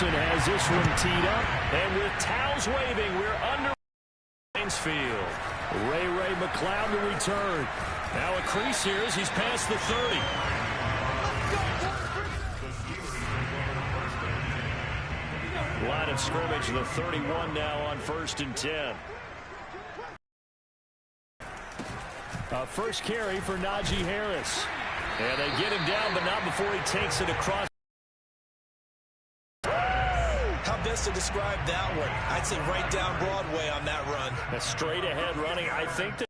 Mixon has this one teed up. And with towels waving, we're under Field. Ray McLeod to return. Now a crease here as he's past the 30. Line of scrimmage, the 31 now on 1st and 10. First carry for Najee Harris. And they get him down, but not before he takes it across. How best to describe that one? I'd say right down Broadway on that run. A straight ahead running. I think that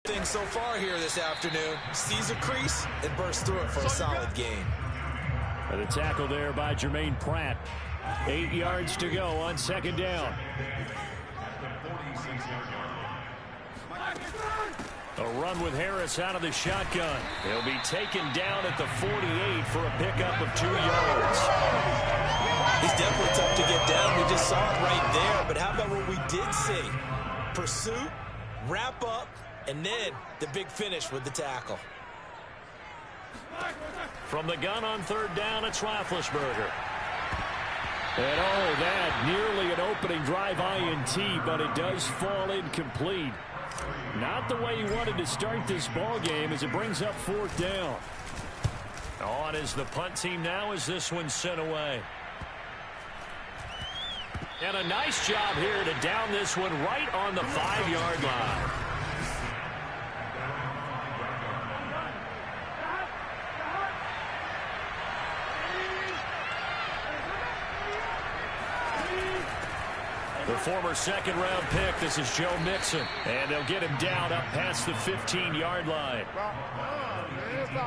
thing so far here this afternoon, sees a crease and bursts through it for a solid gain. The tackle there by Jermaine Pratt. 8 yards to go on 2nd down. A run with Harris out of the shotgun. He'll be taken down at the 48 for a pickup of 2 yards. He's definitely tough to get down. We just saw it right there. But how about what we did see? Pursuit, wrap up, and then the big finish with the tackle. From the gun on 3rd down, it's Roethlisberger. And oh, that nearly an opening drive INT, but it does fall incomplete. Not the way he wanted to start this ball game as it brings up 4th down. On is the punt team now as this one's sent away. And a nice job here to down this one right on the 5-yard line. The former 2nd-round pick, this is Joe Mixon. And they'll get him down up past the 15-yard line.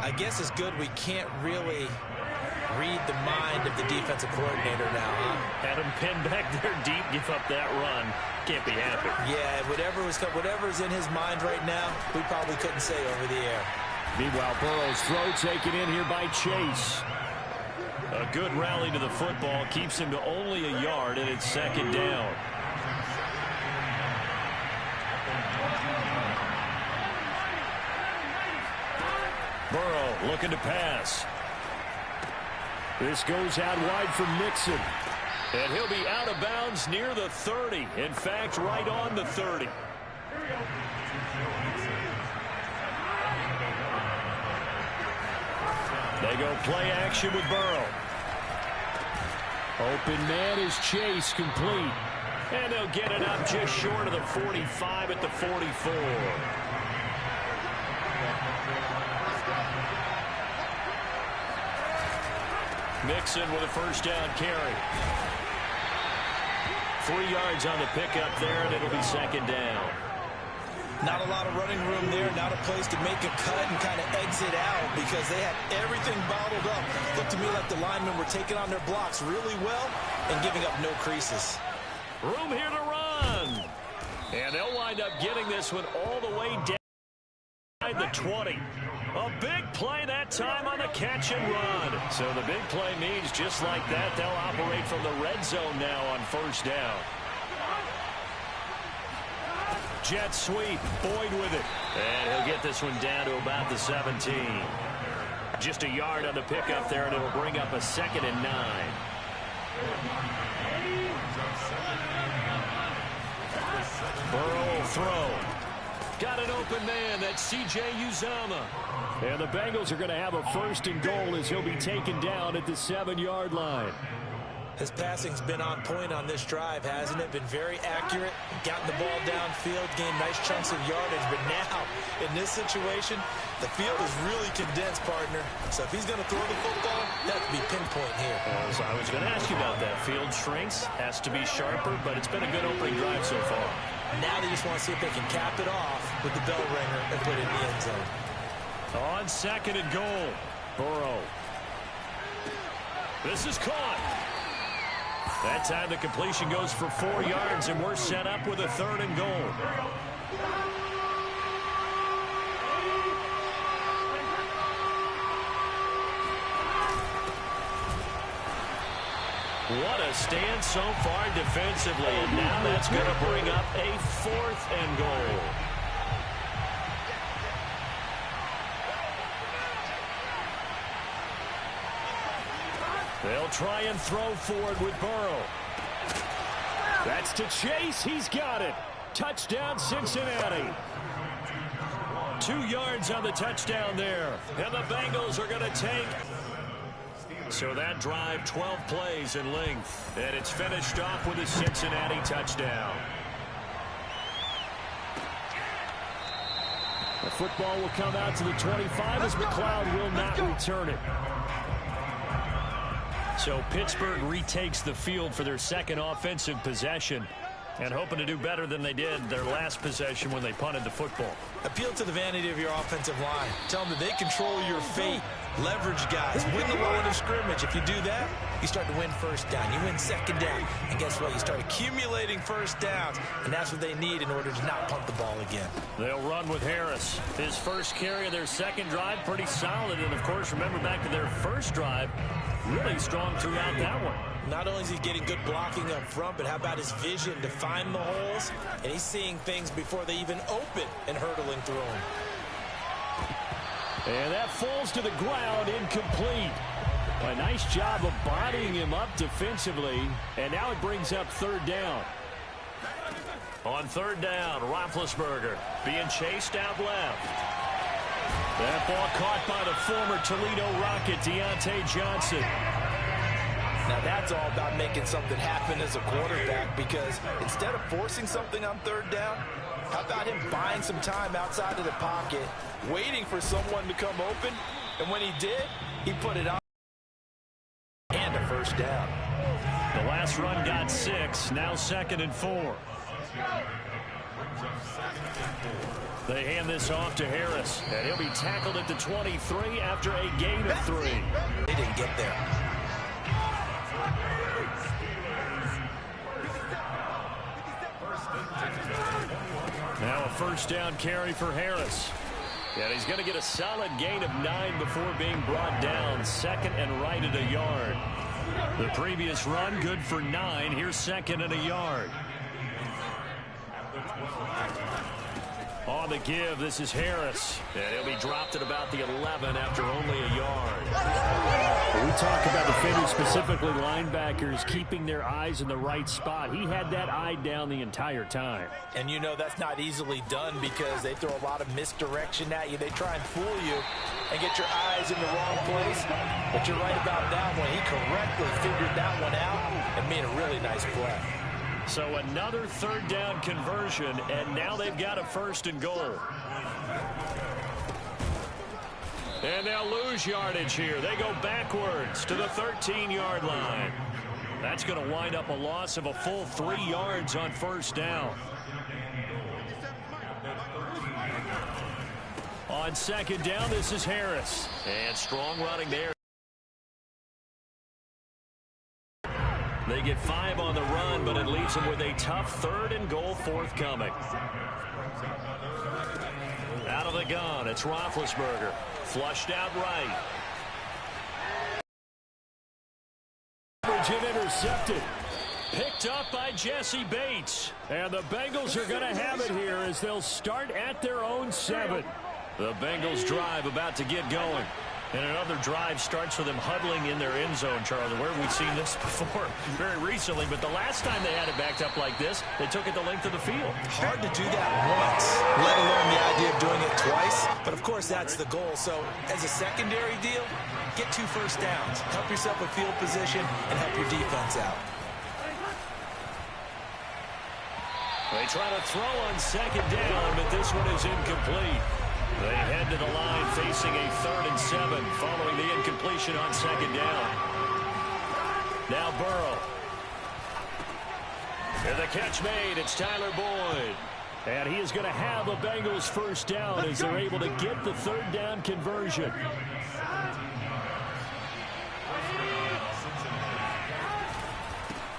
I guess it's good we can't really read the mind of the defensive coordinator now, huh? Had him pinned back there deep, give up that run. Can't be happy. Yeah, whatever's in his mind right now, we probably couldn't say over the air. Meanwhile, Burrow's throw taken in here by Chase. A good rally to the football keeps him to only a yard, and it's 2nd down. Burrow looking to pass. This goes out wide for Mixon. And he'll be out of bounds near the 30. In fact, right on the 30. They go play action with Burrow. Open man is Chase, complete. And they'll get it up just short of the 45 at the 44. Mixon with a 1st down carry. 3 yards on the pickup there, and it'll be 2nd down. Not a lot of running room there, not a place to make a cut and kind of exit out because they had everything bottled up. Looked to me like the linemen were taking on their blocks really well and giving up no creases. Room here to run. And they'll wind up getting this one all the way down the 20. A big play that time on the catch and run. So the big play means just like that, they'll operate from the red zone now on 1st down. Jet sweep, Boyd with it. And he'll get this one down to about the 17. Just a yard on the pickup there, and it'll bring up a 2nd and 9. Burrow will throw. Got an open man, that's C.J. Uzomah. And the Bengals are going to have a 1st and goal as he'll be taken down at the 7-yard line. His passing's been on point on this drive, hasn't it? Been very accurate, gotten the ball downfield, gained nice chunks of yardage. But now, in this situation, the field is really condensed, partner. So if he's going to throw the football, that could be pinpoint here. So I was going to ask you about that. Field shrinks, has to be sharper, but it's been a good opening drive so far. Now they just want to see if they can cap it off with the bell ringer and put it in the end zone. On 2nd and goal, Burrow. This is caught. That time the completion goes for 4 yards, and we're set up with a 3rd and goal. What a stand so far defensively, and now that's going to bring up a 4th and goal. try and throw forward with Burrow. That's to Chase. He's got it. Touchdown, Cincinnati. 2 yards on the touchdown there. And the Bengals are going to take. So that drive, 12 plays in length. And it's finished off with a Cincinnati touchdown. The football will come out to the 25 as McLeod will not return it. So Pittsburgh retakes the field for their second offensive possession and hoping to do better than they did their last possession when they punted the football. Appeal to the vanity of your offensive line. Tell them that they control your fate. Leverage guys. Win the line of scrimmage. If you do that, you start to win first down. You win second down. And guess what? You start accumulating first downs. And that's what they need in order to not punt the ball again. They'll run with Harris. His first carry of their second drive, pretty solid. And, of course, remember back to their first drive, really strong throughout that one. Not only is he getting good blocking up front, but how about his vision to find the holes? And he's seeing things before they even open and hurdling through them. And that falls to the ground, incomplete. A nice job of bodying him up defensively. And now it brings up third down. On third down, Roethlisberger being chased out left. That ball caught by the former Toledo Rocket, Deontay Johnson. Now that's all about making something happen as a quarterback, because instead of forcing something on third down, how about him buying some time outside of the pocket, waiting for someone to come open, and when he did, he put it on and a first down. The last run got 6, now 2nd and 4. They hand this off to Harris, and he'll be tackled at the 23 after a gain of 3. They didn't get there. Now a first down carry for Harris. And he's going to get a solid gain of 9 before being brought down. 2nd and right at a yard. The previous run good for 9. Here's 2nd and a yard. On the give, this is Harris. And he'll be dropped at about the 11 after only a yard. We talk about defenders, specifically linebackers, keeping their eyes in the right spot. He had that eye down the entire time. And you know that's not easily done because they throw a lot of misdirection at you. They try and fool you and get your eyes in the wrong place. But you're right about that one. He correctly figured that one out and made a really nice play. So another third down conversion, and now they've got a 1st and goal. And they'll lose yardage here. They go backwards to the 13-yard line. That's going to wind up a loss of a full 3 yards on first down. On 2nd down, this is Harris. And strong running there. They get 5 on the run, but it leaves them with a tough 3rd and goal forthcoming. Out of the gun, it's Roethlisberger. Flushed out right. Intercepted. Picked up by Jesse Bates. And the Bengals are going to have it here as they'll start at their own 7. The Bengals drive about to get going. And another drive starts with them huddling in their end zone, Charlie. Where have we seen this before? Very recently, but the last time they had it backed up like this, they took it the length of the field. Hard to do that once, let alone the idea of doing it twice. But, of course, that's the goal. So, as a secondary deal, get 2 first downs. Help yourself with field position and help your defense out. They try to throw on 2nd down, but this one is incomplete. They head to the line facing a 3rd and 7 following the incompletion on 2nd down. Now Burrow. And the catch made. It's Tyler Boyd. And he is going to have a Bengals first down as they're able to get the 3rd down conversion.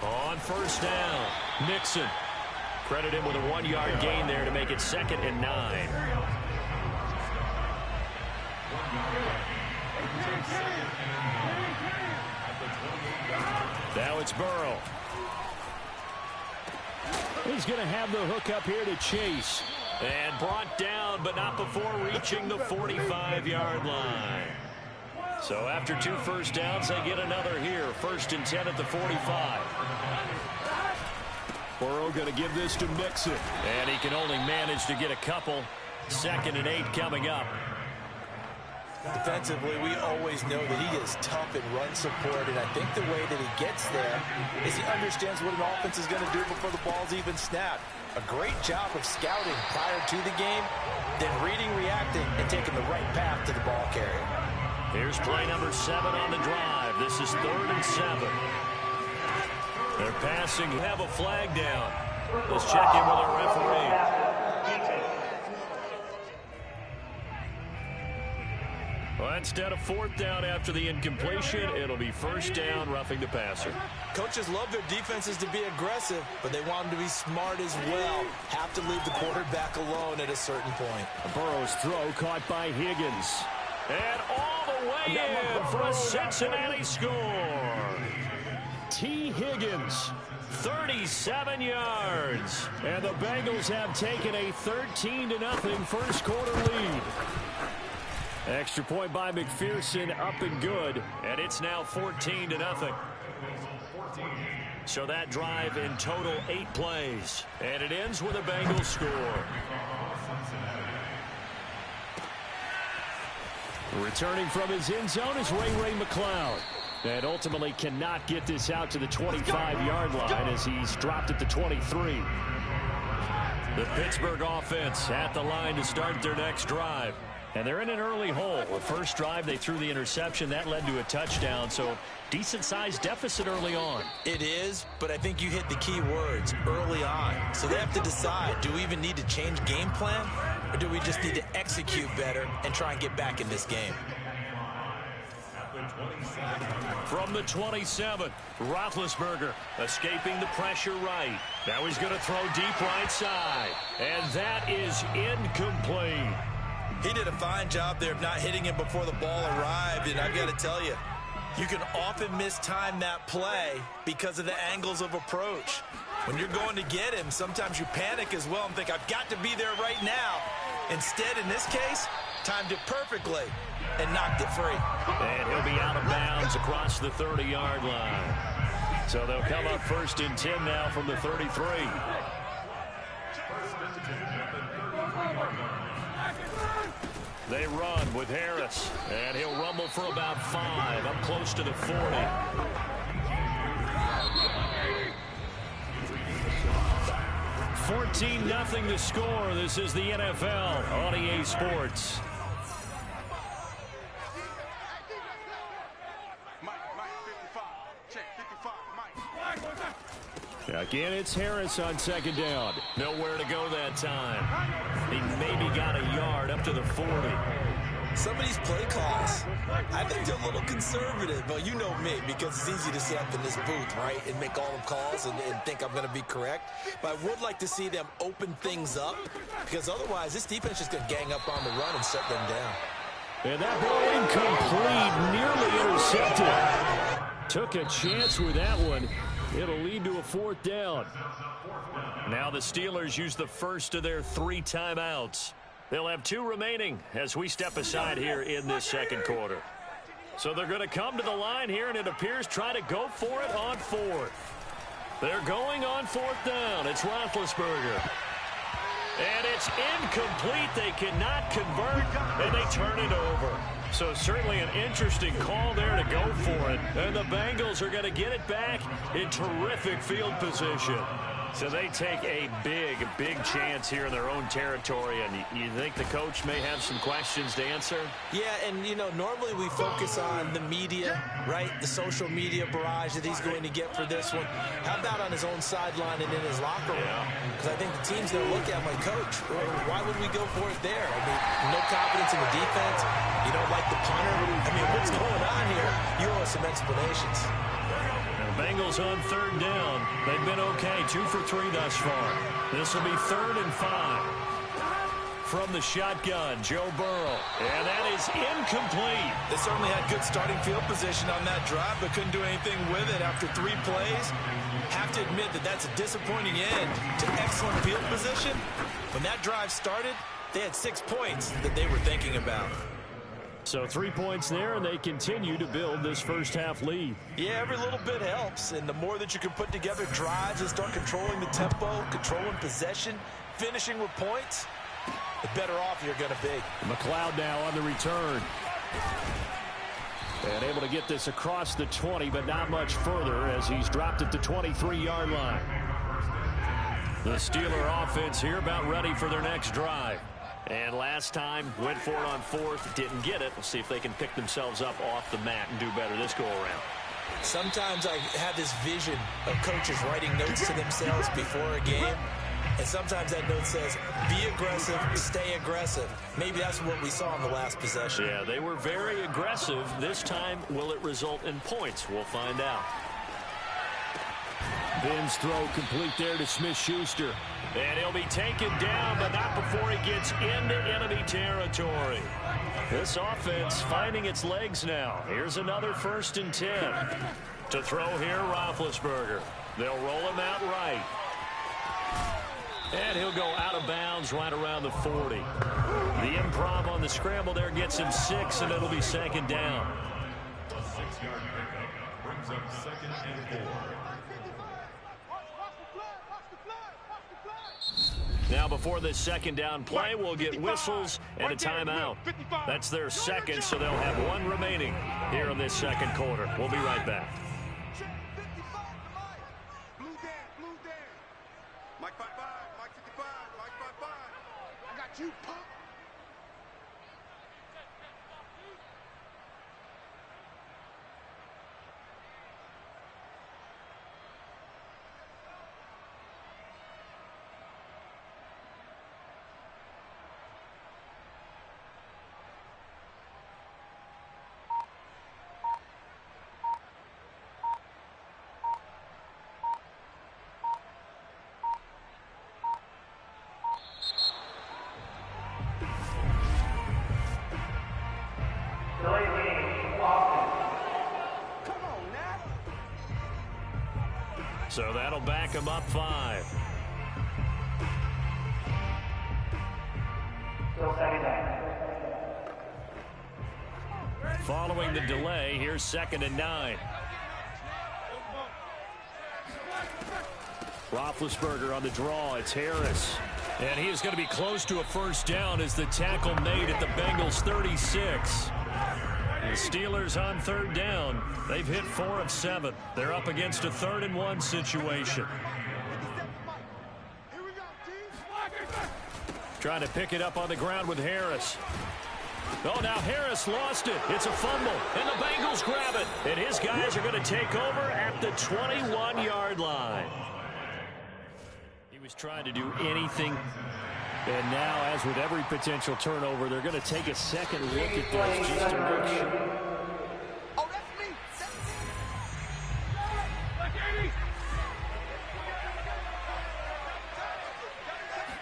On first down, Nixon. Credit him with a 1-yard gain there to make it 2nd and 9. Now it's Burrow. He's going to have the hook up here to Chase. And brought down, but not before reaching the 45-yard line. So after 2 first downs, they get another here. 1st and 10 at the 45. Burrow going to give this to Mixon. And he can only manage to get a couple. 2nd and 8 coming up. Defensively, we always know that he is tough in run support, and I think the way that he gets there is he understands what an offense is going to do before the ball's even snapped. A great job of scouting prior to the game, then reading, reacting, and taking the right path to the ball carrier. Here's play number 7 on the drive. This is 3rd and 7. They're passing. Have a flag down. Let's check in with our referee. Well, instead of 4th down after the incompletion, it'll be 1st down, roughing the passer. Coaches love their defenses to be aggressive, but they want them to be smart as well. Have to leave the quarterback alone at a certain point. Burrow's throw caught by Higgins. And all the way in for a Cincinnati score. T. Higgins, 37 yards. And the Bengals have taken a 13-0 first quarter lead. Extra point by McPherson, up and good, and it's now 14-0. So that drive in total 8 plays, and it ends with a Bengals score. Returning from his end zone is Ray McCloud. And ultimately cannot get this out to the 25-yard line as he's dropped at the 23. The Pittsburgh offense at the line to start their next drive. And they're in an early hole. The first drive, they threw the interception. That led to a touchdown, so decent-sized deficit early on. It is, but I think you hit the key words, early on. So they have to decide, do we even need to change game plan, or do we just need to execute better and try and get back in this game? From the 27, Roethlisberger escaping the pressure right. Now he's going to throw deep right side, and that is incomplete. He did a fine job there of not hitting him before the ball arrived, and I've got to tell you, you can often mistime that play because of the angles of approach. When you're going to get him, sometimes you panic as well and think, I've got to be there right now. Instead, in this case, timed it perfectly and knocked it free. And he'll be out of bounds across the 30-yard line. So they'll come up 1st and 10 now from the 33. They run with Harris, and he'll rumble for about 5, up close to the 40. $14-0 to score. This is the NFL on EA Sports. Again, it's Harris on 2nd down. Nowhere to go that time. He maybe got a yard up to the 40. Some of these play calls, I think they're a little conservative, but you know me, because it's easy to sit up in this booth, right, and make all the calls and think I'm going to be correct. But I would like to see them open things up, because otherwise this defense is going to gang up on the run and shut them down. And that ball incomplete, nearly intercepted. Took a chance with that one. It'll lead to a 4th down. Now the Steelers use the first of their 3 timeouts. They'll have 2 remaining as we step aside here in this 2nd quarter. So they're going to come to the line here, and it appears try to go for it on 4th. They're going on 4th down. It's Roethlisberger. And it's incomplete. They cannot convert, and they turn it over. So certainly an interesting call there to go for it. And the Bengals are going to get it back in terrific field position. So they take a big chance here in their own territory. And you think the coach may have some questions to answer? Yeah, and, you know, normally we focus on the media, right? The social media barrage that he's going to get for this one. How about on his own sideline and in his locker room? Because I think the team's going to look at my coach. Why would we go for it there? I mean, no confidence in the defense. You don't like the punter. I mean, what's going on here? You owe us some explanations. Bengals on 3rd down. They've been okay, 2 for 3 thus far. This will be 3rd and 5. From the shotgun, Joe Burrow. And that is incomplete. They certainly had good starting field position on that drive, but couldn't do anything with it after 3 plays. Have to admit that that's a disappointing end to excellent field position. When that drive started, they had 6 points that they were thinking about. So 3 points there, and they continue to build this first half lead. Yeah, every little bit helps, and the more that you can put together drives and start controlling the tempo, controlling possession, finishing with points, the better off you're going to be. McLeod now on the return. And able to get this across the 20, but not much further as he's dropped it to 23-yard line. The Steeler offense here about ready for their next drive. And last time, went for it on fourth, didn't get it. We'll see if they can pick themselves up off the mat and do better this go-around. Sometimes I have this vision of coaches writing notes to themselves before a game. And sometimes that note says, be aggressive, stay aggressive. Maybe that's what we saw in the last possession. Yeah, they were very aggressive. This time, will it result in points? We'll find out. Ben's throw complete there to Smith-Schuster. And he'll be taken down, but not before he gets into enemy territory. This offense finding its legs now. Here's another 1st and 10. To throw here, Roethlisberger. They'll roll him out right. And he'll go out of bounds right around the 40. The improv on the scramble there gets him 6, and it'll be 2nd down. The 6-yard pickup brings up 2nd and 4. Now before this 2nd down play, we'll get whistles and a timeout. That's their 2nd, so they'll have 1 remaining here in this 2nd quarter. We'll be right back. So that'll back him up 5. Following the delay, here's 2nd and 9. Roethlisberger on the draw. It's Harris. And he is going to be close to a 1st down as the tackle made at the Bengals 36. The Steelers on 3rd down. They've hit 4 of 7. They're up against a 3rd and 1 situation. Trying to pick it up on the ground with Harris. Oh, now Harris lost it. It's a fumble, and the Bengals grab it. And his guys are going to take over at the 21-yard line. He was trying to do anything. And now, as with every potential turnover, they're going to take a second look at this just to make sure. Oh, that's me.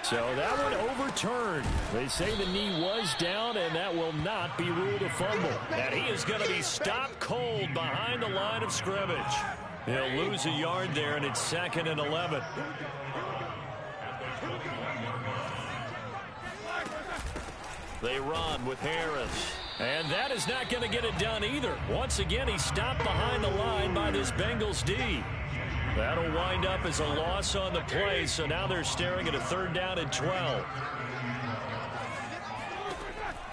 So that one overturned. They say the knee was down, and that will not be ruled a fumble. And he is going to be stopped cold behind the line of scrimmage. He'll lose a yard there, and it's 2nd and 11. They run with Harris. And that is not going to get it done either. Once again, he's stopped behind the line by this Bengals D. That'll wind up as a loss on the play, so now they're staring at a 3rd down and 12.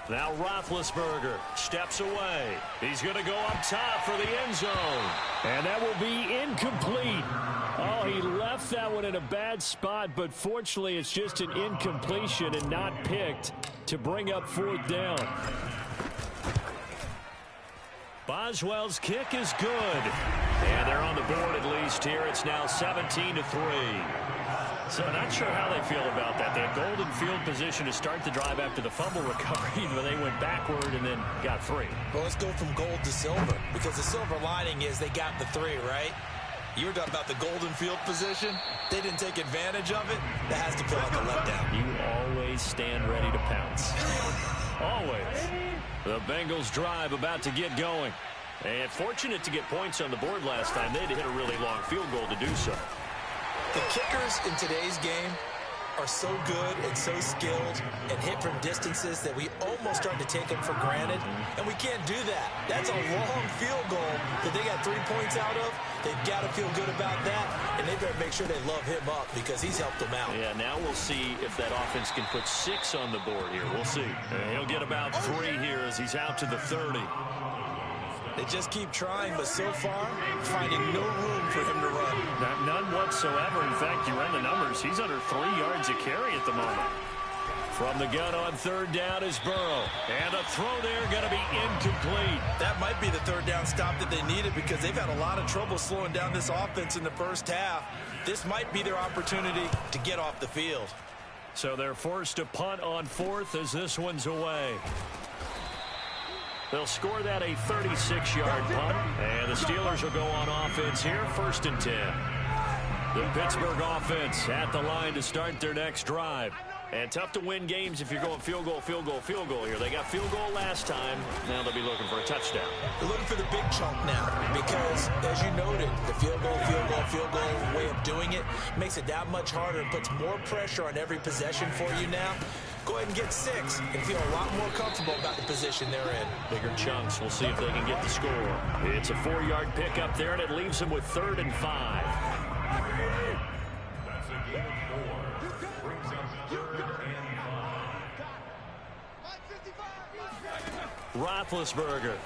Now Roethlisberger steps away. He's going to go up top for the end zone. And that will be incomplete. Oh, he left that one in a bad spot, but fortunately it's just an incompletion and not picked to bring up 4th down. Boswell's kick is good. And they're on the board at least here. It's now 17-3. So not sure how they feel about that. They had golden field position to start the drive after the fumble recovery, but they went backward and then got 3. Well, let's go from gold to silver, because the silver lining is they got the 3, right? You were talking about the golden field position. They didn't take advantage of it. That has to feel like a letdown. You always stand ready to pounce. Always. The Bengals drive about to get going. And fortunate to get points on the board last time. They had to hit a really long field goal to do so. The kickers in today's game are so good and so skilled and hit from distances that we almost start to take them for granted, and we can't do that. That's a long field goal that they got 3 points out of. They've got to feel good about that, and they better make sure they love him up because he's helped them out. Yeah, now we'll see if that offense can put 6 on the board here. We'll see. He'll get about 3 here as he's out to the 30. They just keep trying, but so far, finding no room for him to run. None whatsoever. In fact, you run the numbers. He's under 3 yards a carry at the moment. From the gun on third down is Burrow. And a throw there going to be incomplete. That might be the third down stop that they needed because they've had a lot of trouble slowing down this offense in the first half. This might be their opportunity to get off the field. So they're forced to punt on fourth as this one's away. They'll score that a 36-yard punt. And the Steelers will go on offense here, 1st and 10. The Pittsburgh offense at the line to start their next drive. And tough to win games if you're going field goal, field goal, field goal here. They got field goal last time. Now they'll be looking for a touchdown. They're looking for the big chunk now because, as you noted, the field goal, field goal, field goal way of doing it makes it that much harder and puts more pressure on every possession for you now. Go ahead and get 6 and feel a lot more comfortable about the position they're in. Bigger chunks. We'll see if they can get the score. It's a 4-yard pickup there, and it leaves them with 3rd and 5. That's a gain of 4. Brings up 3rd and 5. Roethlisberger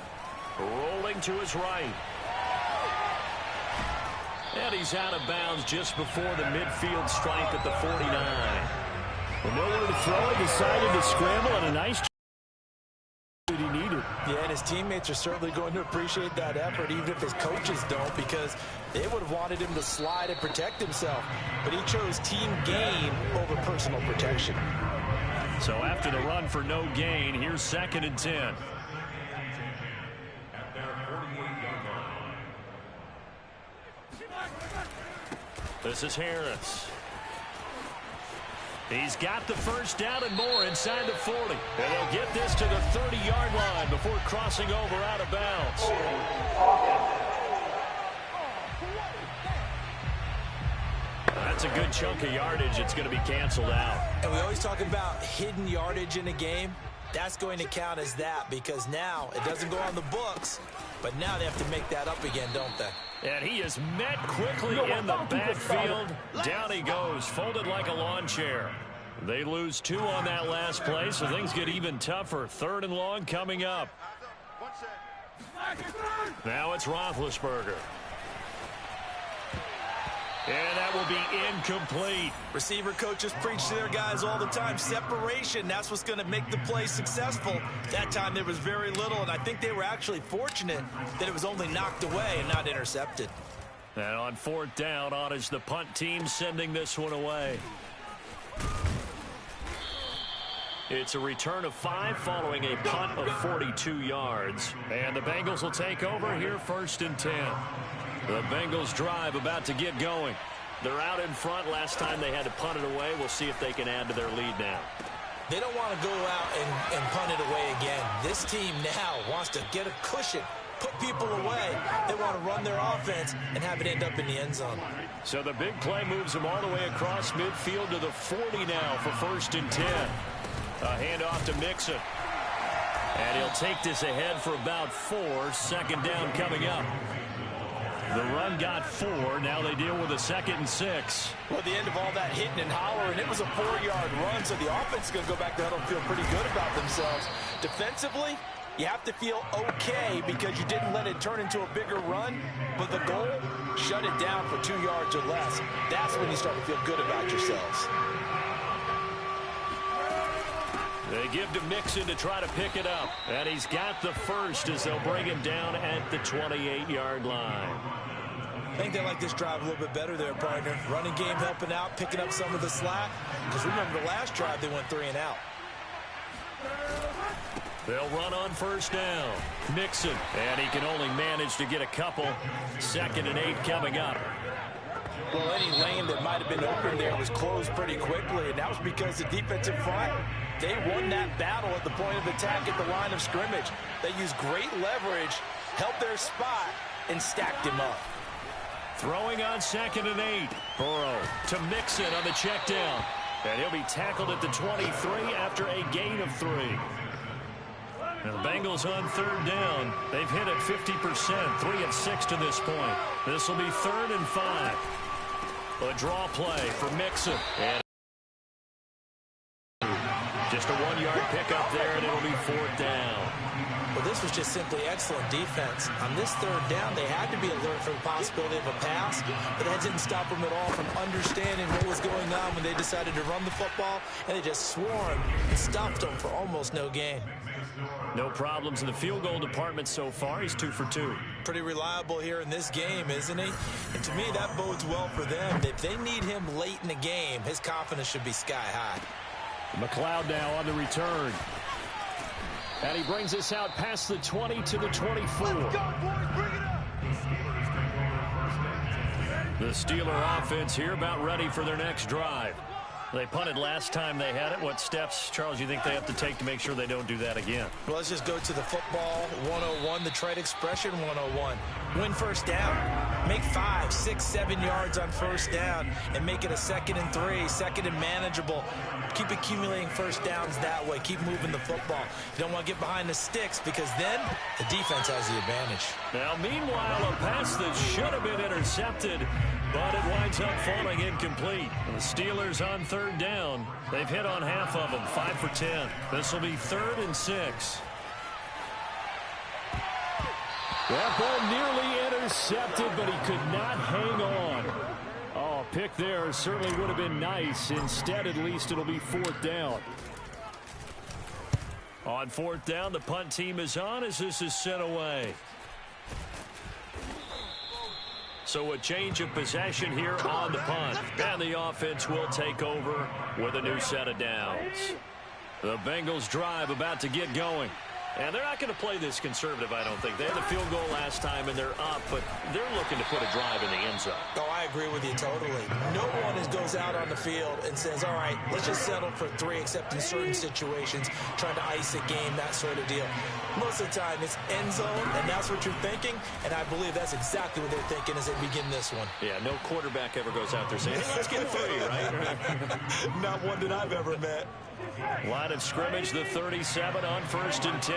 rolling to his right. And he's out of bounds just before the midfield stripe at the 49. Well, nowhere to throw it, decided to scramble, and a nice that he needed. Yeah, and his teammates are certainly going to appreciate that effort, even if his coaches don't, because they would have wanted him to slide and protect himself. But he chose team gain over personal protection. So after the run for no gain, here's 2nd and 10. At their 48-yard line. This is Harris. He's got the first down and more inside the 40. And they'll get this to the 30-yard line before crossing over out of bounds. That's a good chunk of yardage. It's going to be canceled out. And we always talk about hidden yardage in a game. That's going to count as that because now it doesn't go on the books, but now they have to make that up again, don't they? And he is met quickly in the backfield. Down he goes, folded like a lawn chair. They lose 2 on that last play, so things get even tougher. 3rd and long coming up. Now it's Roethlisberger. And that will be incomplete. Receiver coaches preach to their guys all the time. Separation, that's what's going to make the play successful. That time there was very little, and I think they were actually fortunate that it was only knocked away and not intercepted. And on 4th down, on is the punt team sending this one away. It's a return of 5 following a punt of 42 yards. And the Bengals will take over here, 1st and 10. The Bengals drive about to get going. They're out in front. Last time they had to punt it away. We'll see if they can add to their lead now. They don't want to go out and punt it away again. This team now wants to get a cushion, put people away. They want to run their offense and have it end up in the end zone. So the big play moves them all the way across midfield to the 40 now for 1st and 10. A handoff to Mixon. And he'll take this ahead for about 4. 2nd down coming up. The run got 4. Now they deal with a 2nd and 6. Well, at the end of all that hitting and hollering, it was a 4-yard run, so the offense is going to go back to huddle and feel pretty good about themselves. Defensively, you have to feel okay because you didn't let it turn into a bigger run, but the goal, shut it down for 2 yards or less. That's when you start to feel good about yourselves. They give to Mixon to try to pick it up. And he's got the first as they'll bring him down at the 28-yard line. I think they like this drive a little bit better there, partner. Running game helping out, picking up some of the slack. Because remember the last drive, they went 3 and out. They'll run on 1st down. Mixon. And he can only manage to get a couple. 2nd and 8 coming up. Well, any lane that might have been open there was closed pretty quickly, and that was because the defensive front, they won that battle at the point of attack at the line of scrimmage. They used great leverage, held their spot, and stacked him up. Throwing on 2nd and 8. Burrow to Mixon on the check down. And he'll be tackled at the 23 after a gain of 3. Now the Bengals on third down. They've hit it 50%, 3 of 6 to this point. This will be 3rd and 5. A draw play for Mixon. And just a 1-yard pickup there, and it'll be 4th down. Well, this was just simply excellent defense. On this 3rd down, they had to be alert for the possibility of a pass, but that didn't stop them at all from understanding what was going on when they decided to run the football, and they just swarmed and stopped them for almost no gain. No problems in the field goal department so far. He's 2 for 2. Pretty reliable here in this game, isn't he? And to me, that bodes well for them. If they need him late in the game, his confidence should be sky high. McLeod now on the return. And he brings us out past the 20 to the 24. Let's go, boys. Bring it up. The Steeler offense here about ready for their next drive. They punted last time they had it. What steps, Charles, you think they have to take to make sure they don't do that again? Well, let's just go to the football 101, the trade expression 101. Win first down. Make 5, 6, 7 yards on first down and make it a 2nd and 3, 2nd and manageable. Keep accumulating first downs that way. Keep moving the football. You don't want to get behind the sticks because then the defense has the advantage. Now, meanwhile, a pass that should have been intercepted, but it winds up falling incomplete. The Steelers on third down. They've hit on half of them, 5 for 10. This will be 3rd and 6. That ball nearly intercepted, but he could not hang on. Oh, pick there certainly would have been nice. Instead, at least it'll be 4th down. On 4th down, the punt team is on as this is sent away. So a change of possession here on the punt. And the offense will take over with a new set of downs. The Bengals drive about to get going. And they're not going to play this conservative, I don't think. They had a field goal last time, and they're up, but they're looking to put a drive in the end zone. Oh, I agree with you totally. No one goes out on the field and says, all right, let's just settle for 3, except in certain situations, trying to ice a game, that sort of deal. Most of the time, it's end zone, and that's what you're thinking, and I believe that's exactly what they're thinking as they begin this one. Yeah, no quarterback ever goes out there saying, hey, let's get 3, right? Not one that I've ever met. Line of scrimmage, the 37 on 1st and 10.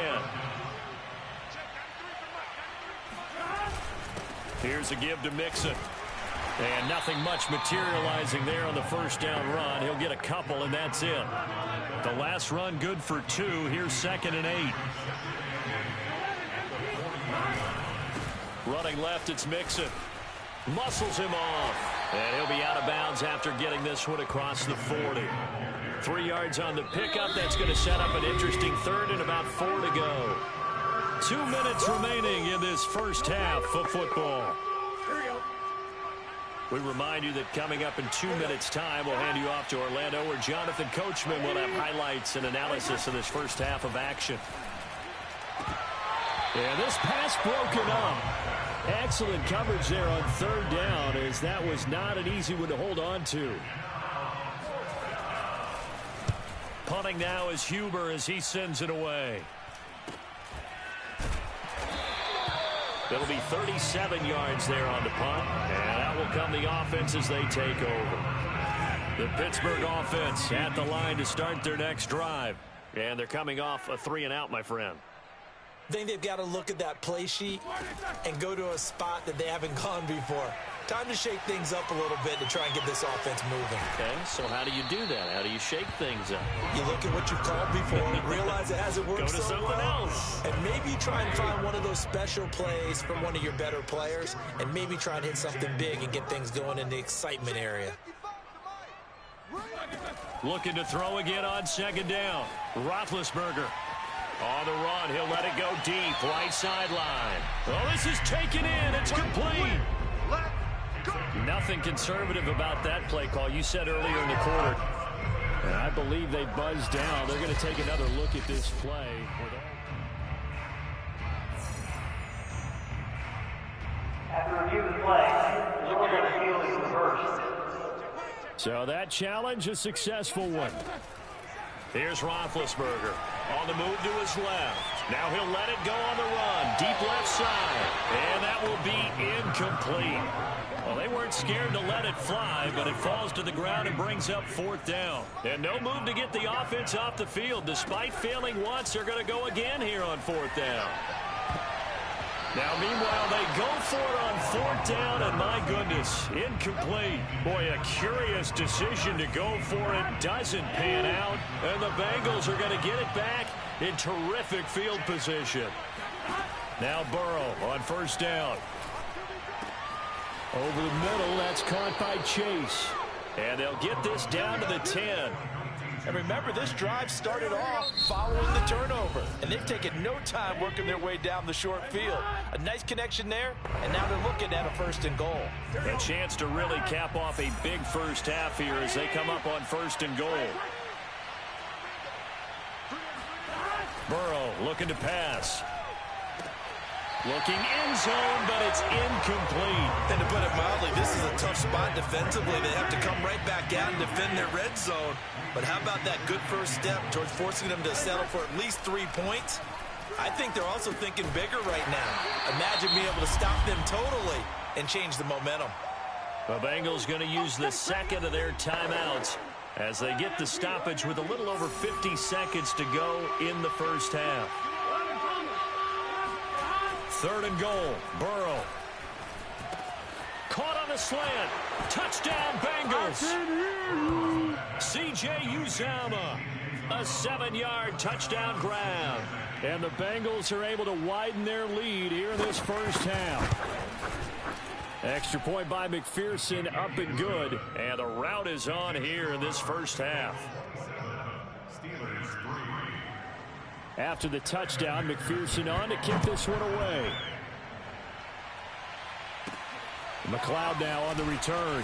Here's a give to Mixon. And nothing much materializing there on the first down run. He'll get a couple, and that's it. The last run good for 2. Here's 2nd and 8. Running left, it's Mixon. Muscles him off. And he'll be out of bounds after getting this one across the 40. 3 yards on the pickup. That's going to set up an interesting 3rd and about 4 to go. 2 minutes remaining in this first half of football. We remind you that coming up in 2 minutes' time, we'll hand you off to Orlando, where Jonathan Coachman will have highlights and analysis of this first half of action. And this pass broken up. Excellent coverage there on 3rd down, as that was not an easy one to hold on to. Punting now is Huber as he sends it away. It'll be 37 yards there on the punt, and that will come the offense as they take over. The Pittsburgh offense at the line to start their next drive, and they're coming off a 3-and-out, my friend. I think they've got to look at that play sheet and go to a spot that they haven't gone before. Time to shake things up a little bit to try and get this offense moving. Okay, so how do you do that? How do you shake things up? You look at what you've called before, realize it hasn't worked so well. Go to something else. And maybe try and find one of those special plays from one of your better players, and maybe try and hit something big and get things going in the excitement area. Looking to throw again on 2nd down. Roethlisberger. On the run, he'll let it go deep, right sideline. Oh, this is taken in. It's complete. Nothing conservative about that play call. You said earlier in the quarter. And I believe they buzzed down. They're going to take another look at this play. After review of the play, the rule on the field is reversed. So that challenge, a successful one. Here's Roethlisberger on the move to his left. Now he'll let it go on the run. Deep left side. And that will be incomplete. Well, they weren't scared to let it fly, but it falls to the ground and brings up 4th down. And no move to get the offense off the field. Despite failing once, they're going to go again here on 4th down. Now, meanwhile, they go for it on 4th down, and my goodness, incomplete. Boy, a curious decision to go for it. Doesn't pan out, and the Bengals are going to get it back in terrific field position. Now Burrow on 1st down. Over the middle, that's caught by Chase. And they'll get this down to the 10. And remember, this drive started off following the turnover. And they've taken no time working their way down the short field. A nice connection there, and now they're looking at a 1st and goal. A chance to really cap off a big first half here as they come up on 1st and goal. Burrow looking to pass. Looking end zone, but it's incomplete. And to put it mildly, this is a tough spot defensively. They have to come right back out and defend their red zone. But how about that good first step towards forcing them to settle for at least 3 points? I think they're also thinking bigger right now. Imagine being able to stop them totally and change the momentum. The Bengals going to use the 2nd of their timeouts as they get the stoppage with a little over 50 seconds to go in the first half. 3rd and goal. Burrow. Caught on a slant. Touchdown, Bengals. C.J. Uzomah. A 7-yard touchdown grab. And the Bengals are able to widen their lead here in this first half. Extra point by McPherson, up and good. And the rout is on here in this first half. After the touchdown, McPherson on to kick this one away. McLeod now on the return.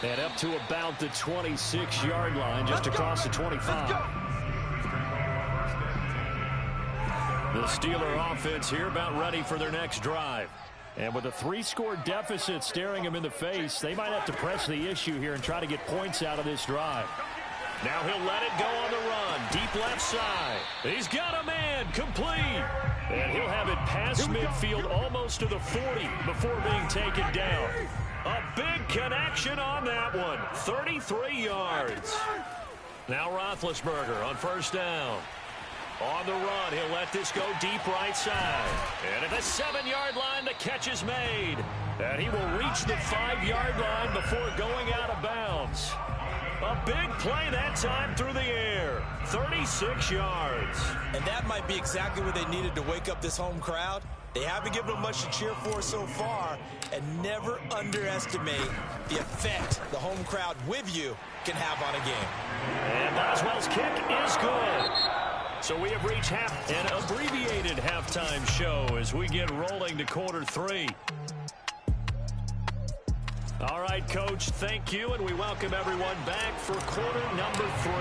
And up to about the 26-yard line, just across the 25. The Steeler offense here about ready for their next drive. And with a 3-score deficit staring them in the face, they might have to press the issue here and try to get points out of this drive. Now he'll let it go on the run. Deep left side. He's got a man. Complete. And he'll have it past midfield almost to the 40 before being taken down. A big connection on that one. 33 yards. Now Roethlisberger on 1st down. On the run, he'll let this go deep right side. And at the 7-yard line, the catch is made. And he will reach the 5-yard line before going out of bounds. A big play that time through the air. 36 yards. And that might be exactly what they needed to wake up this home crowd. They haven't given them much to cheer for so far. And never underestimate the effect the home crowd with you can have on a game. And Boswell's kick is good. So we have reached an abbreviated halftime show as we get rolling to quarter 3. All right, Coach, thank you, and we welcome everyone back for quarter number 3.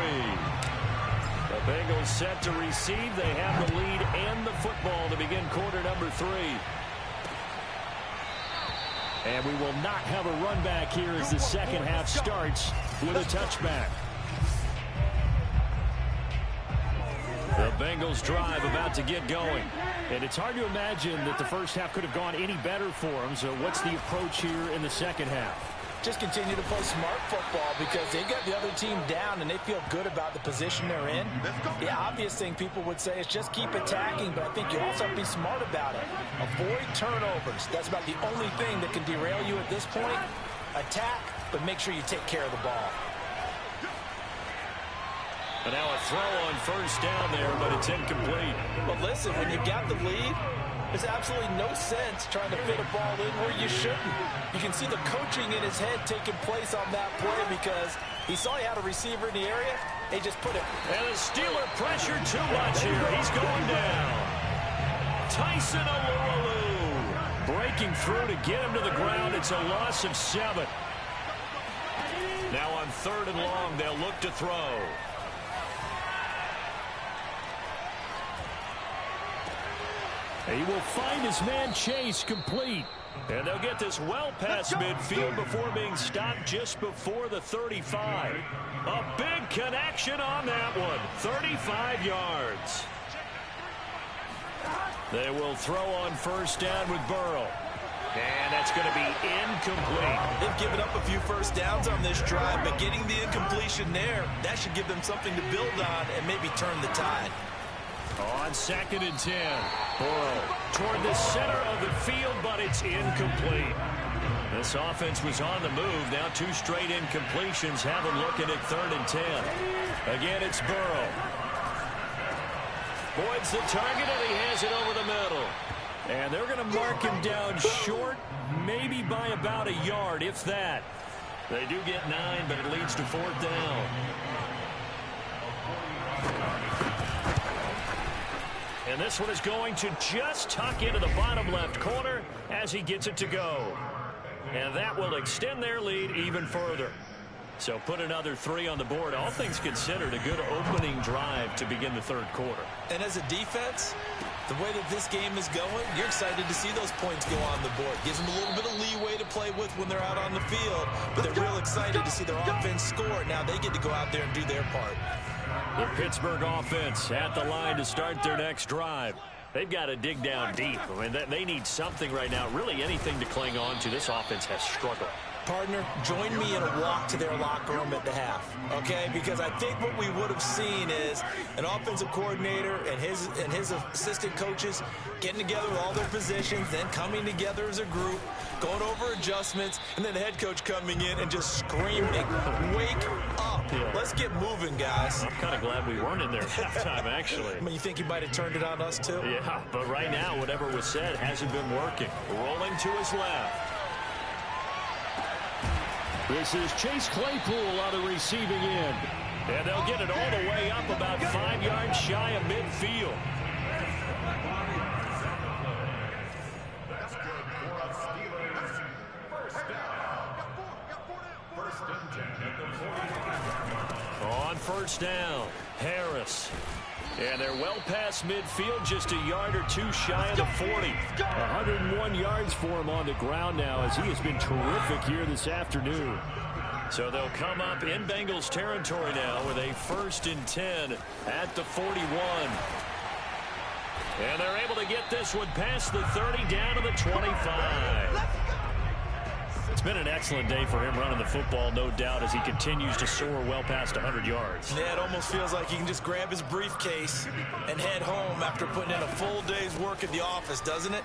The Bengals set to receive. They have the lead and the football to begin quarter number 3. And we will not have a run back here as the second half starts with a touchback. The Bengals drive about to get going. And it's hard to imagine that the first half could have gone any better for them. So what's the approach here in the second half? Just continue to play smart football because they got the other team down and they feel good about the position they're in. The obvious thing people would say is just keep attacking, but I think you also have to be smart about it. Avoid turnovers. That's about the only thing that can derail you at this point. Attack, but make sure you take care of the ball. And now a throw on 1st down there, but it's incomplete. But listen, when you got the lead, there's absolutely no sense trying to fit a ball in where you shouldn't. You can see the coaching in his head taking place on that play because he saw he had a receiver in the area. They just put it. And the Steeler pressure too much here. He's going down. Tyson Alualu breaking through to get him to the ground. It's a loss of 7. Now on 3rd and long, they'll look to throw. He will find his man Chase complete. And they'll get this well past midfield before being stopped just before the 35. A big connection on that one. 35 yards. They will throw on first down with Burrow. And that's going to be incomplete. They've given up a few first downs on this drive, but getting the incompletion there, that should give them something to build on and maybe turn the tide. On 2nd and 10. Burrow toward the center of the field, but it's incomplete. This offense was on the move. Now 2 straight incompletions. Have them looking at 3rd and 10. Again, it's Burrow. Boyd's the target, and he has it over the middle. And they're going to mark him down short, maybe by about a yard, if that. They do get 9, but it leads to 4th down. And this one is going to just tuck into the bottom left corner as he gets it to go. And that will extend their lead even further. So put another 3 on the board. All things considered, a good opening drive to begin the 3rd quarter. And as a defense, the way that this game is going, you're excited to see those points go on the board. Gives them a little bit of leeway to play with when they're out on the field. But they're real excited to see their offense score. Now they get to go out there and do their part. The Pittsburgh offense at the line to start their next drive. They've got to dig down deep. I mean, they need something right now, really anything to cling on to. This offense has struggled. Partner, join me in a walk to their locker room at the half, okay? Because I think what we would have seen is an offensive coordinator and his assistant coaches getting together with all their positions, then coming together as a group, going over adjustments, and then the head coach coming in and just screaming, "Wake up. Let's get moving, guys." I'm kind of glad we weren't in there at halftime, actually. I mean, you think he might have turned it on us, too? Yeah, but right now, whatever was said hasn't been working. Rolling to his left. This is Chase Claypool on the receiving end. And they'll get it all the way up about 5 yards shy of midfield. That's good for a Steelers. First down. First and 10 at the 45. On first down, Harris. And they're well past midfield, just a yard or 2 shy of the 40. 101 yards for him on the ground now as he has been terrific here this afternoon. So they'll come up in Bengals territory now with a 1st and 10 at the 41. And they're able to get this one past the 30 down to the 25. It's been an excellent day for him running the football, no doubt, as he continues to soar well past 100 yards. Yeah, it almost feels like he can just grab his briefcase and head home after putting in a full day's work at the office, doesn't it?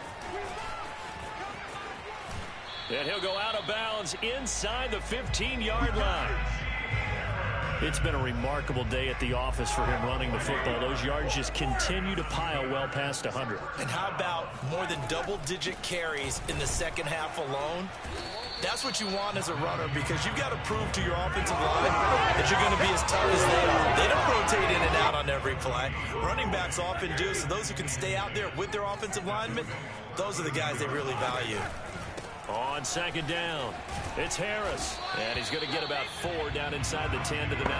And he'll go out of bounds inside the 15-yard line. It's been a remarkable day at the office for him running the football. Those yards just continue to pile well past 100. And how about more than double-digit carries in the second half alone? That's what you want as a runner, because you've got to prove to your offensive line that you're going to be as tough as they are. They don't rotate in and out on every play. Running backs often do, so those who can stay out there with their offensive linemen, those are the guys they really value. On 2nd down, it's Harris. And he's going to get about 4 down inside the 10 to the 9.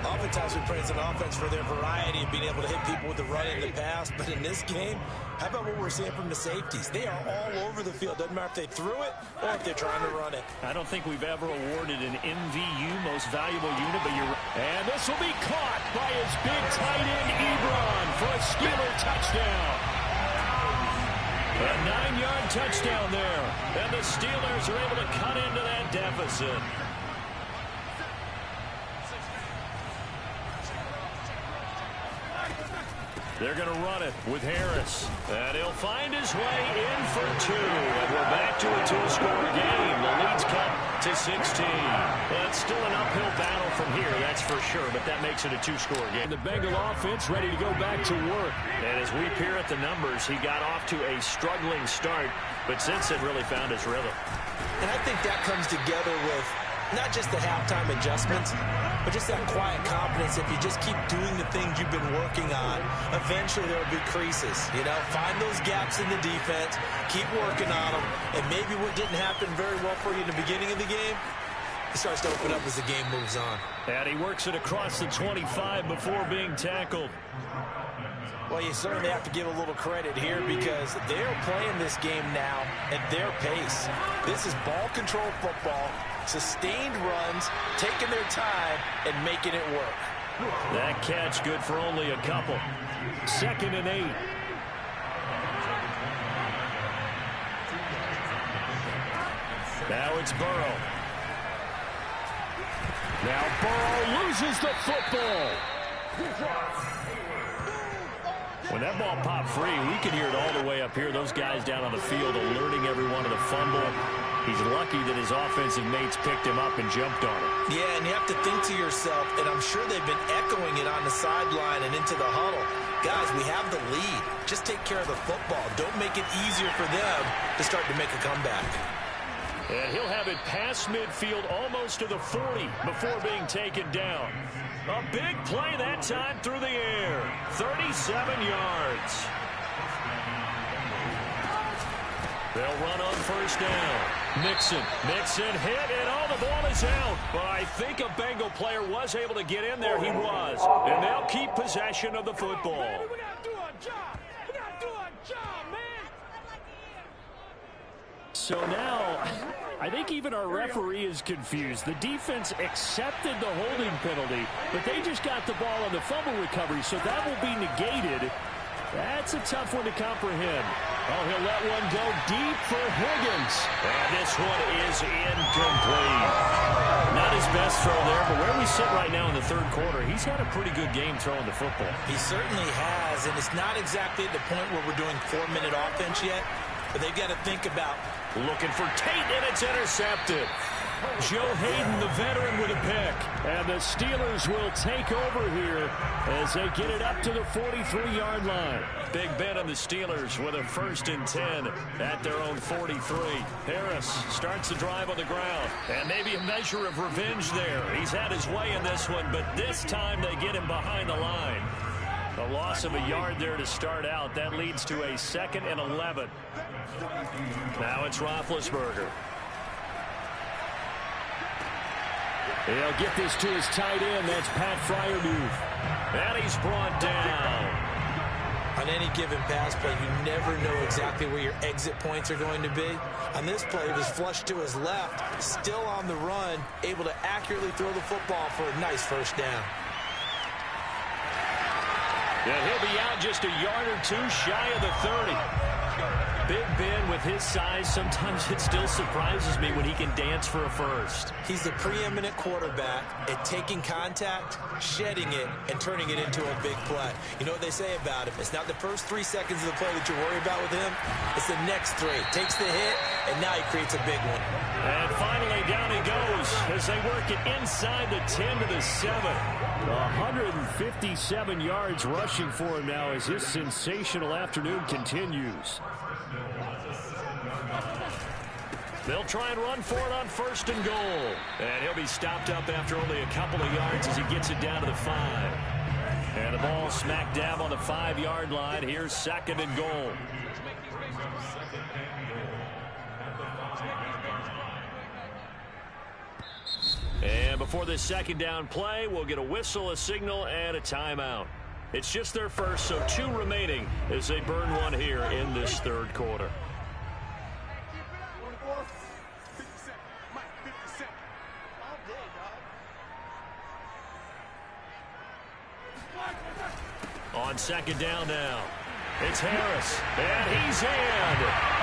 Oftentimes we praise an offense for their variety of being able to hit people with the run in the pass, but in this game, how about what we're seeing from the safeties? They are all over the field. Doesn't matter if they threw it or if they're trying to run it. I don't think we've ever awarded an MVU, most valuable unit, but you're right. And this will be caught by his big tight end, Ebron, for a Steeler touchdown. A 9-yard touchdown there. And the Steelers are able to cut into that deficit. They're going to run it with Harris. And he'll find his way in for 2. And we're back to a 2-score game. The lead's cut to 16. Well, it's still an uphill battle from here, that's for sure, but that makes it a 2-score game. The Bengal offense ready to go back to work. And as we peer at the numbers, he got off to a struggling start, but since then really found his rhythm. And I think that comes together with not just the halftime adjustments, but just that quiet confidence. If you just keep doing the things you've been working on, eventually there will be creases. You know, find those gaps in the defense, keep working on them, and maybe what didn't happen very well for you in the beginning of the game, It starts to open up as the game moves on. And he works it across the 25 before being tackled. Well, you certainly have to give a little credit here because they're playing this game now at their pace. This is ball control football, sustained runs, taking their time, and making it work. That catch good for only a couple. 2nd and 8. Now it's Burrow. Now Burrow loses the football. When that ball popped free, we could hear it all the way up here. Those guys down on the field alerting everyone of the fumble. He's lucky that his offensive mates picked him up and jumped on it. Yeah, and you have to think to yourself, and I'm sure they've been echoing it on the sideline and into the huddle. Guys, we have the lead. Just take care of the football. Don't make it easier for them to start to make a comeback. And he'll have it past midfield almost to the 40 before being taken down. A big play that time through the air. 37 yards. They'll run on 1st down. Mixon hit, and all the ball is out. But I think a Bengal player was able to get in there. He was. And they'll keep possession of the football. We got to do our job. We got to do our job, man. So now, I think even our referee is confused. The defense accepted the holding penalty, but they just got the ball on the fumble recovery, so that will be negated. That's a tough one to comprehend. Oh, he'll let one go deep for Higgins. And this one is incomplete. Not his best throw there, but where we sit right now in the 3rd quarter, he's had a pretty good game throwing the football. He certainly has, and it's not exactly at the point where we're doing 4-minute offense yet, but they've got to think about looking for Tate, and it's intercepted. Joe Hayden, the veteran, with a pick. And the Steelers will take over here as they get it up to the 43-yard line. Big Ben and the Steelers with a 1st and 10 at their own 43. Harris starts the drive on the ground. And maybe a measure of revenge there. He's had his way in this one, but this time they get him behind the line. A loss of a yard there to start out. That leads to a 2nd and 11. Now it's Roethlisberger. He'll get this to his tight end. That's Pat Freiermuth. And he's brought down. On any given pass play, you never know exactly where your exit points are going to be. On this play, it was flushed to his left, still on the run, able to accurately throw the football for a nice 1st down. And he'll be out just a yard or 2 shy of the 30. Big Ben with his size, sometimes it still surprises me when he can dance for a 1st. He's a preeminent quarterback at taking contact, shedding it, and turning it into a big play. You know what they say about him? It's not the first 3 seconds of the play that you worry about with him. It's the next 3. Takes the hit, and now he creates a big one. And finally, down he goes as they work it inside the 10 to the 7. 157 yards rushing for him now as his sensational afternoon continues. They'll try and run for it on 1st and goal. And he'll be stopped up after only a couple of yards as he gets it down to the 5. And the ball smack dab on the 5-yard line. Here's 2nd and goal. And before this 2nd down play, we'll get a whistle, a signal, and a timeout. It's just their first, so 2 remaining as they burn one here in this 3rd quarter. On 2nd down now, it's Harris, and he's in.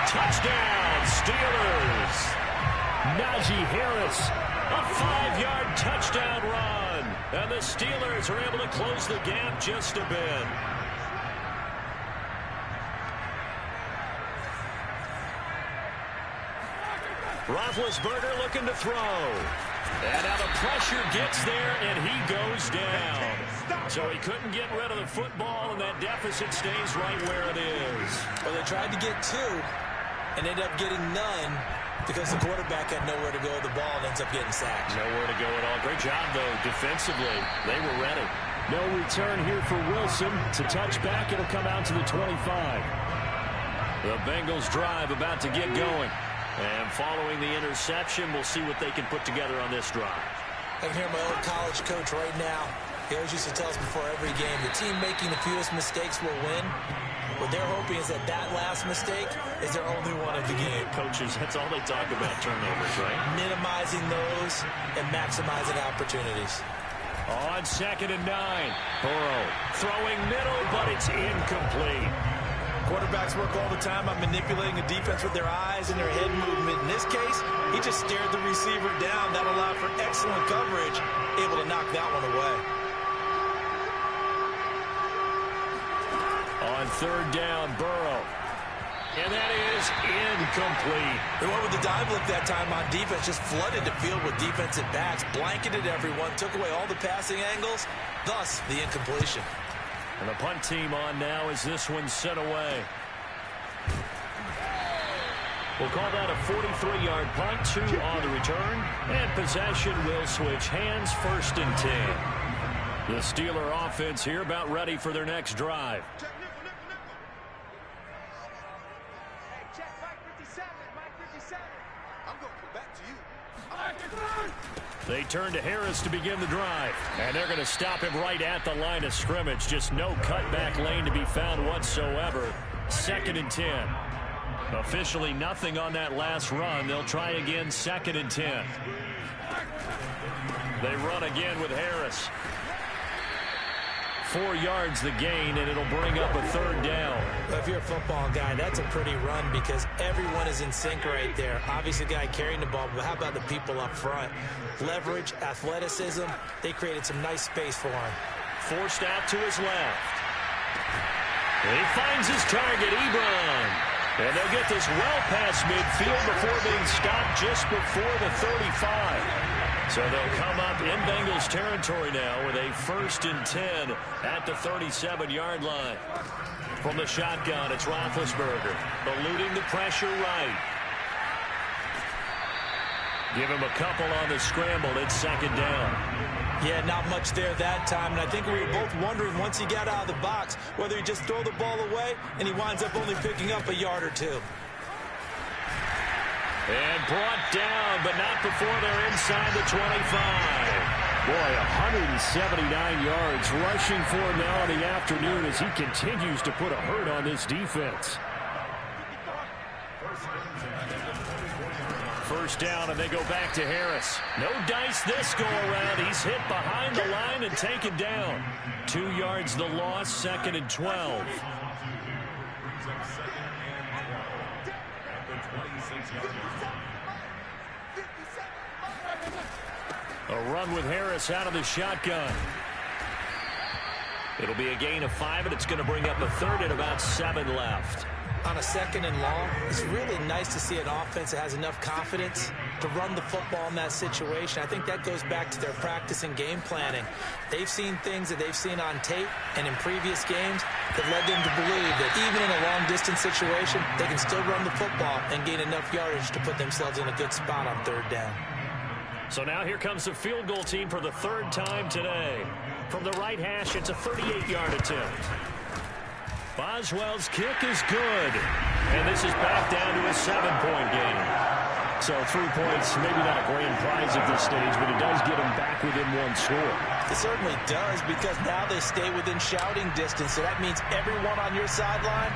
Touchdown, Steelers. Najee Harris, a 5-yard touchdown run, and the Steelers are able to close the gap just a bit. Roethlisberger looking to throw. And now the pressure gets there, and he goes down. So he couldn't get rid of the football, and that deficit stays right where it is. Well, they tried to get 2 and ended up getting none because the quarterback had nowhere to go with the ball and ends up getting sacked. Nowhere to go at all. Great job, though, defensively. They were ready. No return here for Wilson. To touch back, it'll come out to the 25. The Bengals drive about to get going. And following the interception, we'll see what they can put together on this drive. I can hear my old college coach right now. He always used to tell us before every game, the team making the fewest mistakes will win. What they're hoping is that last mistake is their only one of the game. Coaches, that's all they talk about, turnovers, right? Minimizing those and maximizing opportunities. On 2nd and 9, Burrow throwing middle, but it's incomplete. Quarterbacks work all the time on manipulating a defense with their eyes and their head movement. In this case, he just stared the receiver down. That allowed for excellent coverage, able to knock that one away. On 3rd down, Burrow. And that is incomplete. They went with the dive look that time on defense, just flooded the field with defensive backs, blanketed everyone, took away all the passing angles, thus the incompletion. And the punt team on now as this one sent away. We'll call that a 43-yard punt, 2 on the return, and possession will switch hands, 1st and 10. The Steeler offense here about ready for their next drive. They turn to Harris to begin the drive. And they're going to stop him right at the line of scrimmage. Just no cutback lane to be found whatsoever. 2nd and 10. Officially nothing on that last run. They'll try again, 2nd and 10. They run again with Harris. 4 yards the gain, and it'll bring up a 3rd down. Well, if you're a football guy, that's a pretty run because everyone is in sync right there. Obviously, the guy carrying the ball, but how about the people up front? Leverage, athleticism, they created some nice space for him. Forced out to his left. He finds his target, Ebron. And they'll get this well past midfield before being stopped just before the 35. So they'll come up in Bengals territory now with a 1st and 10 at the 37-yard line. From the shotgun, it's Roethlisberger, eluding the pressure right. Give him a couple on the scramble. It's 2nd down. Yeah, not much there that time, and I think we were both wondering once he got out of the box whether he just throw the ball away and he winds up only picking up a yard or 2. And brought down, but not before they're inside the 25. Boy, 179 yards rushing for him now in the afternoon as he continues to put a hurt on this defense. 1st down, and they go back to Harris. No dice this go-around. He's hit behind the line and taken down. 2 yards the loss, 2nd and 12. A run with Harris out of the shotgun. It'll be a gain of 5, and it's going to bring up a 3rd and about 7 left. On a 2nd and long, it's really nice to see an offense that has enough confidence to run the football in that situation. I think that goes back to their practice and game planning. They've seen things that they've seen on tape and in previous games that led them to believe that even in a long-distance situation, they can still run the football and gain enough yardage to put themselves in a good spot on 3rd down. So now here comes the field goal team for the 3rd time today. From the right hash, it's a 38-yard attempt. Boswell's kick is good. And this is back down to a 7-point game. So 3 points, maybe not a grand prize at this stage, but it does get them back within 1 score. It certainly does, because now they stay within shouting distance. So that means everyone on your sideline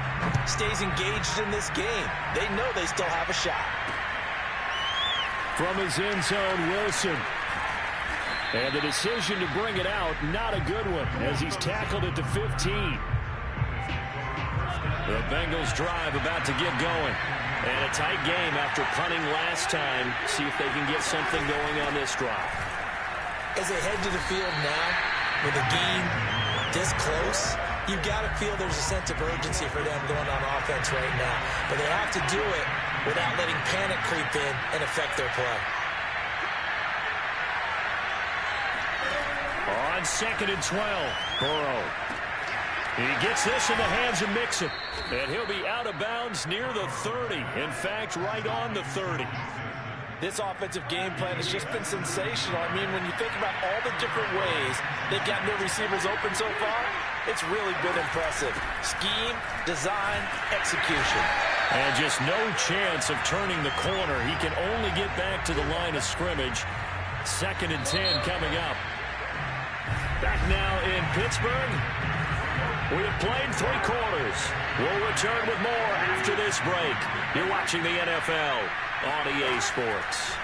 stays engaged in this game. They know they still have a shot. From his end zone, Wilson. And the decision to bring it out, not a good one, as he's tackled at the 15. The Bengals drive about to get going. And a tight game after punting last time. See if they can get something going on this drive. As they head to the field now, with a game this close, you've got to feel there's a sense of urgency for them going on offense right now. But they have to do it without letting panic creep in and affect their play. On 2nd and 12, Burrow. He gets this in the hands of Mixon. And he'll be out of bounds near the 30. In fact, right on the 30. This offensive game plan has just been sensational. I mean, when you think about all the different ways they've gotten their receivers open so far, it's really been impressive. Scheme, design, execution. And just no chance of turning the corner. He can only get back to the line of scrimmage. 2nd and 10 coming up. Back now in Pittsburgh. We have played 3 quarters. We'll return with more after this break. You're watching the NFL on EA Sports.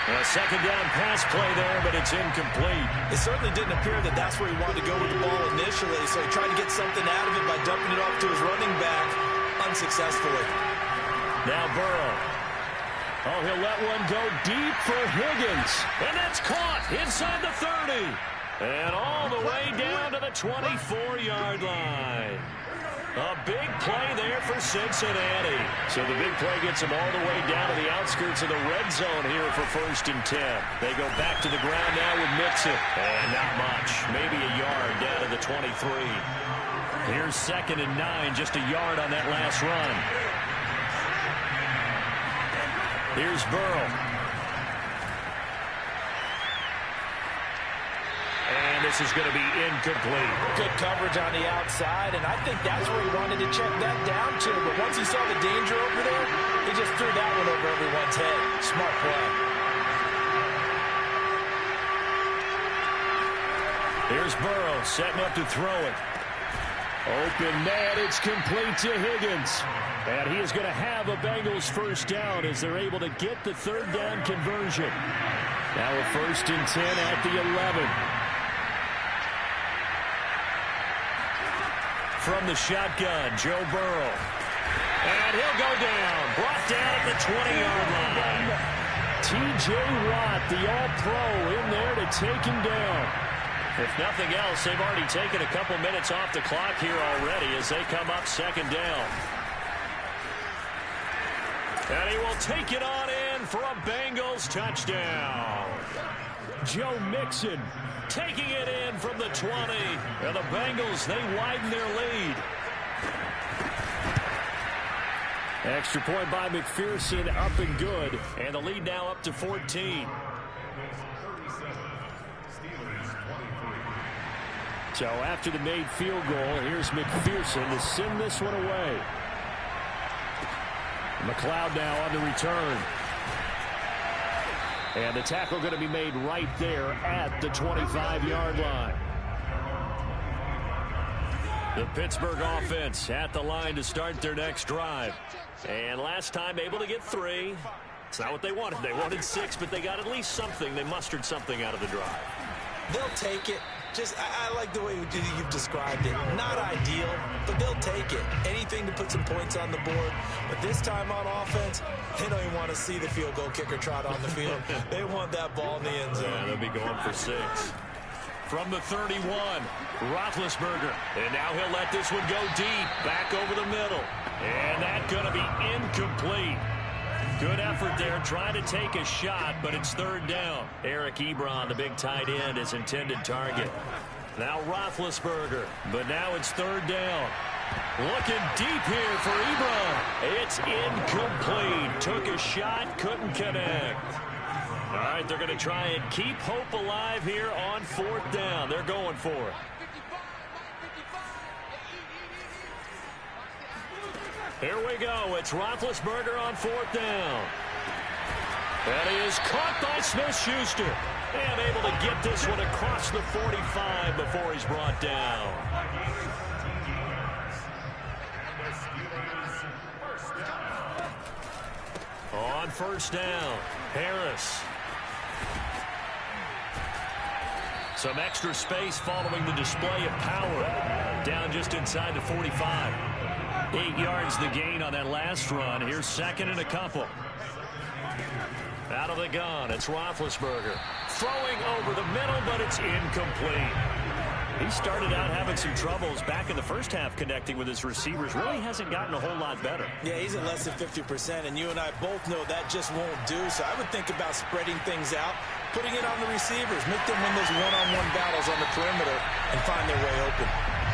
A 2nd down pass play there, but it's incomplete. It certainly didn't appear that that's where he wanted to go with the ball initially, so he tried to get something out of it by dumping it off to his running back unsuccessfully. Now Burrow. Oh, he'll let one go deep for Higgins. And that's caught inside the 30. And all the way down to the 24-yard line. A big play there for Cincinnati. So the big play gets them all the way down to the outskirts of the red zone here for 1st and 10. They go back to the ground now with Mixon. And not much. Maybe a yard down to the 23. Here's 2nd and 9. Just a yard on that last run. Here's Burrow. And this is going to be incomplete. Good coverage on the outside, and I think that's where he wanted to check that down to. But once he saw the danger over there, he just threw that one over everyone's head. Smart play. Here's Burrow setting up to throw it. Open man, it's complete to Higgins. And he is going to have a Bengals 1st down as they're able to get the 3rd down conversion. Now a 1st and 10 at the 11. From the shotgun, Joe Burrow. And he'll go down. Brought down at the 20-yard line. T.J. Watt, the all-pro, in there to take him down. If nothing else, they've already taken a couple minutes off the clock here already as they come up 2nd down. And he will take it on in for a Bengals touchdown. Joe Mixon taking it in from the 20. And the Bengals, they widen their lead. Extra point by McPherson, up and good. And the lead now up to 14. So after the made field goal, here's McPherson to send this one away. McLeod now on the return. And the tackle going to be made right there at the 25-yard line. The Pittsburgh offense at the line to start their next drive. And last time able to get 3. It's not what they wanted. They wanted 6, but they got at least something. They mustered something out of the drive. They'll take it. I like the way you've described it. Not ideal, but they'll take it. Anything to put some points on the board. But this time on offense, they don't even want to see the field goal kicker trot on the field. They want that ball in the end zone. Yeah, they'll be going for 6. From the 31, Roethlisberger. And now he'll let this one go deep, back over the middle. And that's going to be incomplete. Good effort there, trying to take a shot, but it's 3rd down. Eric Ebron, the big tight end, is intended target. Now Roethlisberger, but now it's 3rd down. Looking deep here for Ebron. It's incomplete. Took a shot, couldn't connect. All right, they're going to try and keep hope alive here on 4th down. They're going for it. Here we go. It's Roethlisberger on 4th down. And he is caught by Smith-Schuster. And able to get this one across the 45 before he's brought down. On 1st down, Harris. Some extra space following the display of power. Down just inside the 45. 8 yards the gain on that last run. Here's 2nd and a couple. Out of the gun, it's Roethlisberger. Throwing over the middle, but it's incomplete. He started out having some troubles back in the first half connecting with his receivers. Really hasn't gotten a whole lot better. Yeah, he's at less than 50%, and you and I both know that just won't do. So I would think about spreading things out, putting it on the receivers, make them win those one-on-one battles on the perimeter, and find their way open.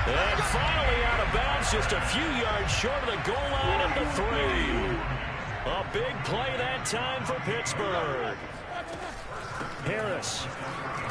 And finally out of bounds, just a few yards short of the goal line at the 3. A big play that time for Pittsburgh. Harris